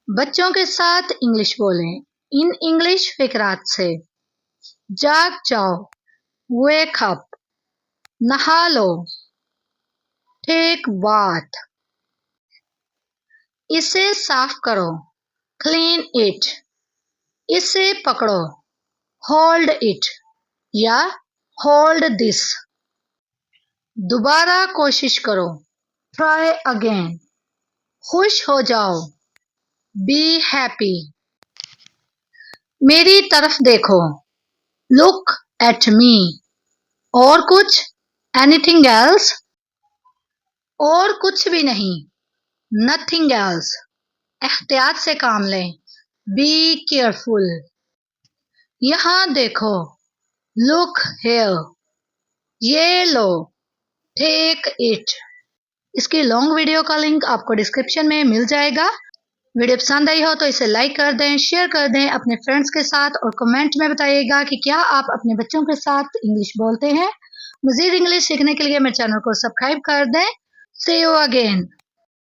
बच्चों के साथ इंग्लिश बोलें इन इंग्लिश फिकरात से। जाग जाओ, वेक अप, नहा लो, टेक बाथ, इसे साफ करो, क्लीन इट, इसे पकड़ो, होल्ड इट या होल्ड दिस, दोबारा कोशिश करो, ट्राई अगेन, खुश हो जाओ, बी हैप्पी, मेरी तरफ देखो, लुक एट मी, और कुछ, एनीथिंग एल्स, और कुछ भी नहीं, नथिंग एल्स, एहतियात से काम लें, बी केयरफुल, यहाँ देखो, लुक हियर, ये लो, टेक इट। इसकी लॉन्ग वीडियो का लिंक आपको डिस्क्रिप्शन में मिल जाएगा। वीडियो पसंद आई हो तो इसे लाइक कर दें, शेयर कर दें अपने फ्रेंड्स के साथ और कमेंट में बताइएगा कि क्या आप अपने बच्चों के साथ इंग्लिश बोलते हैं। मज़ीद इंग्लिश सीखने के लिए मेरे चैनल को सब्सक्राइब कर दें। See you again.